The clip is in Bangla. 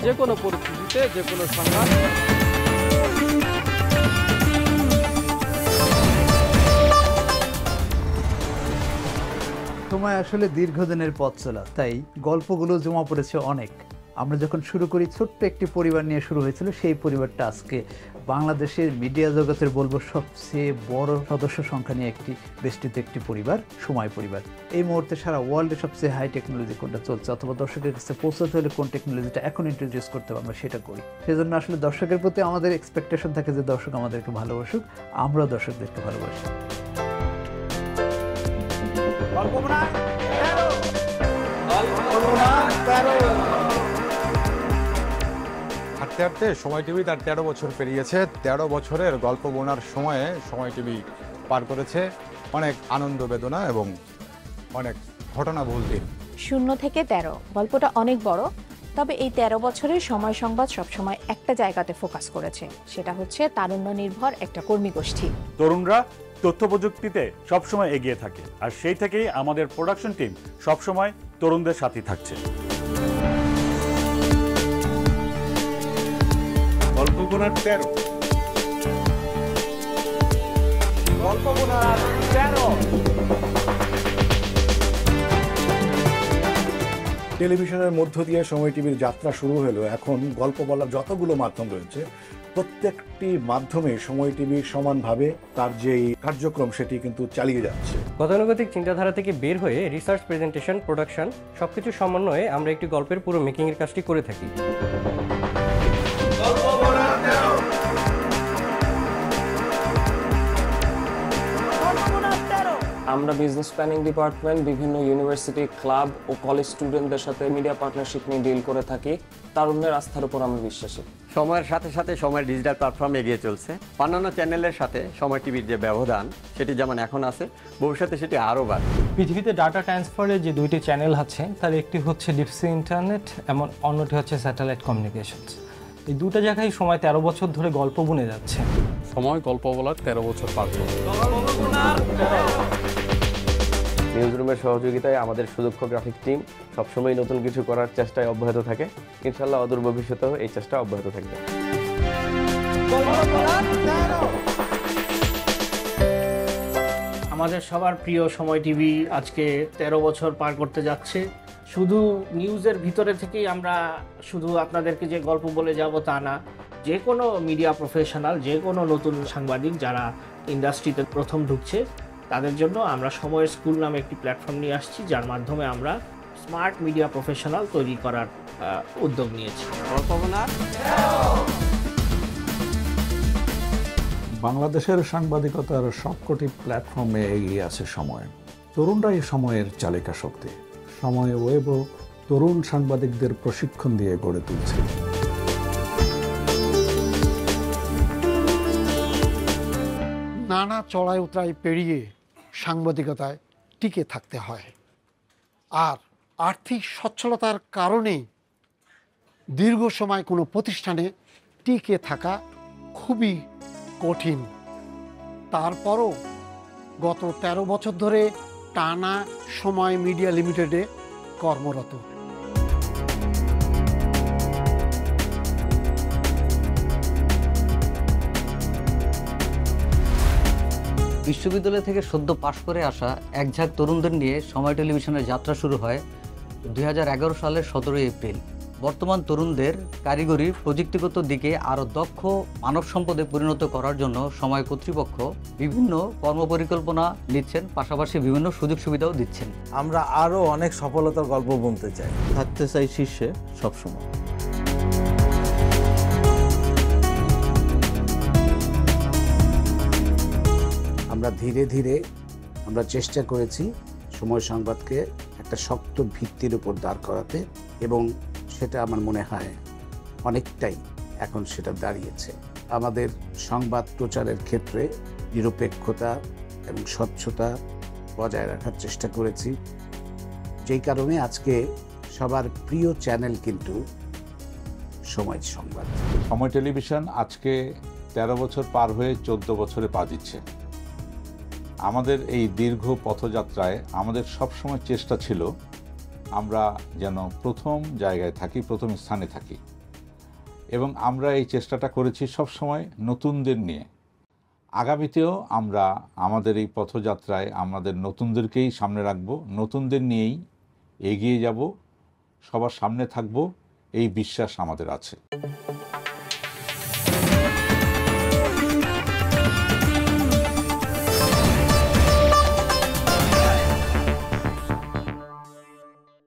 যে কোনো পরিস্থিতিতে যে কোনো সংবাদ। সময় আসলে দীর্ঘদিনের পথ চলা, তাই গল্পগুলো জমা পড়েছে অনেক। আমরা যখন শুরু করি ছোট্ট একটি পরিবার নিয়ে শুরু হয়েছিল, সেই পরিবারটা আজকে বাংলাদেশের মিডিয়া জগতের বলবো সবচেয়ে বড় সদস্য সংখ্যা নিয়ে একটি বেষ্টিত একটি পরিবার, সময় পরিবার। এই মুহূর্তে সারা ওয়ার্ল্ডে সবচেয়ে হাই টেকনোলজি কোনটা চলছে অথবা দর্শকের কাছে পৌঁছাতে হলে কোন টেকনোলজিটা এখন ইন্ট্রোডিউস করতে হবে আমরা সেটা করি। সেজন্য আসলে দর্শকের প্রতি আমাদের এক্সপেকটেশন থাকে যে দর্শক আমাদেরকে ভালোবাসুক, আমরা দর্শকদেরকে ভালোবাসি। হাঁটতে হাঁটতে সময় টিভি তার ১৩ বছর পেরিয়েছে। ১৩ বছরের গল্প বোনার সময়ে সময় টিভি পার করেছে অনেক আনন্দ বেদনা এবং অনেক ঘটনাবহুল দিন। ০ থেকে ১৩ গল্পটা অনেক বড়, তবে এই ১৩ বছরের সময় সংবাদ সবসময় একটা জায়গাতে ফোকাস করেছে, সেটা হচ্ছে তারুণ্য নির্ভর একটা কর্মী গোষ্ঠী। তরুণরা তথ্য প্রযুক্তিতে সবসময় এগিয়ে থাকে, আর সেই থেকেই আমাদের প্রোডাকশন টিম সবসময় তরুণদের সাথে থাকছে। গল্প বোনার ১৩। গল্প বোনার ১৩। টেলিভিশনের মধ্য দিয়ে সময় টিভির যাত্রা শুরু হলো। এখন গল্প বলার যতগুলো মাধ্যম রয়েছে প্রত্যেকটি মাধ্যমে সময় টিভি সমানভাবে তার যে কার্যক্রম সেটি কিন্তু চালিয়ে যাচ্ছে। গতানুগতিক চিন্তাধারা থেকে বের হয়ে রিসার্চ, প্রেজেন্টেশন, প্রোডাকশন সবকিছু সমন্বয়ে আমরা একটি গল্পের পুরো মেকিং এর কাজটি করে থাকি। আমরা বিজনেস প্ল্যানিং ডিপার্টমেন্ট বিভিন্ন ইউনিভার্সিটি, ক্লাব ও কলেজ স্টুডেন্টদের সাথে মিডিয়া পার্টনারশিপ নিয়ে ডিল করে থাকি। তারুণ্যের আস্থার উপর আমরা বিশ্বাসী। সময়ের সাথে সাথে সময়ের ডিজিটাল প্ল্যাটফর্ম এগিয়ে চলছে। অন্যান্য চ্যানেলের সাথে সময় টিভির যে ব্যবধান সেটি যেমন এখন আছে, ভবিষ্যতে সেটি আরও বাড়বে। পৃথিবীতে ডাটা ট্রান্সফারের যে দুইটি চ্যানেল আছে তার একটি হচ্ছে ডিপসি ইন্টারনেট, এমন অন্যটি হচ্ছে স্যাটেলাইট কমিউনিকেশনস। এই দুটো জায়গায় সময় ১৩ বছর ধরে গল্প বুনে যাচ্ছে। সময় গল্প বলার ১৩ বছর পার করে। নিউজ রুমের সহযোগিতায় আমাদের সুদক্ষ গ্রাফিক টিম সবসময় নতুন কিছু করার চেষ্টায় অব্যাহত থাকে। ইনশাল্লাহ অদূর ভবিষ্যতেও এই চেষ্টা অব্যাহত থাকবে। আমাদের সবার প্রিয় সময় টিভি আজকে ১৩ বছর পার করতে যাচ্ছে। শুধু নিউজের ভিতরে থেকেই আমরা শুধু আপনাদেরকে যে গল্প বলে যাব তা না, যে কোনো মিডিয়া প্রফেশনাল, যে কোনো নতুন সাংবাদিক যারা ইন্ডাস্ট্রিতে প্রথম ঢুকছে তাদের জন্য আমরা সময় স্কুল নামে একটি প্ল্যাটফর্ম নিয়ে আসছি, যার মাধ্যমে আমরা স্মার্ট মিডিয়া প্রফেশনাল তৈরি করার উদ্যোগ নিয়েছি। বাংলাদেশের সাংবাদিকতার সবকটি প্ল্যাটফর্মে এগিয়ে আছে সময়। তরুণরাই সময়ের চালিকা শক্তি। সময় ওয়েবও তরুণ সাংবাদিকদের প্রশিক্ষণ দিয়ে গড়ে তুলছে। নানা চড়াই উতরাই পেরিয়ে সাংবাদিকতায় টিকে থাকতে হয়, আর আর্থিক সচ্ছলতার কারণেই দীর্ঘ সময় কোনো প্রতিষ্ঠানে টিকে থাকা খুবই কঠিন। তারপরও গত ১৩ বছর ধরে টানা সময় মিডিয়া লিমিটেডে কর্মরত। বিশ্ববিদ্যালয় থেকে সদ্য পাশ করে আসা এক ঝাঁক তরুণদের নিয়ে সময় টেলিভিশনের যাত্রা শুরু হয় ২০১১ সালের ১৭ এপ্রিল। বর্তমান তরুণদের কারিগরি প্রযুক্তিগত দিকে আরও দক্ষ মানব সম্পদে পরিণত করার জন্য সময় কর্তৃপক্ষ বিভিন্ন কর্মপরিকল্পনা নিচ্ছেন, পাশাপাশি বিভিন্ন সুযোগ সুবিধাও দিচ্ছেন। আমরা আরও অনেক সফলতার গল্প বলতে চাই, থাকতে চাই শীর্ষে সবসময়। আমরা ধীরে ধীরে আমরা চেষ্টা করেছি সময় সংবাদকে একটা শক্ত ভিত্তির উপর দাঁড় করাতে, এবং সেটা আমার মনে হয় অনেকটাই এখন সেটা দাঁড়িয়েছে। আমাদের সংবাদ প্রচারের ক্ষেত্রে নিরপেক্ষতা এবং স্বচ্ছতা বজায় রাখার চেষ্টা করেছি, যেই কারণে আজকে সবার প্রিয় চ্যানেল কিন্তু সময় সংবাদ। সময় টেলিভিশন আজকে ১৩ বছর পার হয়ে ১৪ বছরে পা দিচ্ছে। আমাদের এই দীর্ঘ পথযাত্রায় আমাদের সবসময় চেষ্টা ছিল আমরা যেন প্রথম জায়গায় থাকি, প্রথম স্থানে থাকি। এবং আমরা এই চেষ্টাটা করেছি সব সময় নতুনদের নিয়ে। আগামীতেও আমরা আমাদের এই পথযাত্রায় আমাদের নতুনদেরকেই সামনে রাখব, নতুনদের নিয়েই এগিয়ে যাব, সবার সামনে থাকব, এই বিশ্বাস আমাদের আছে।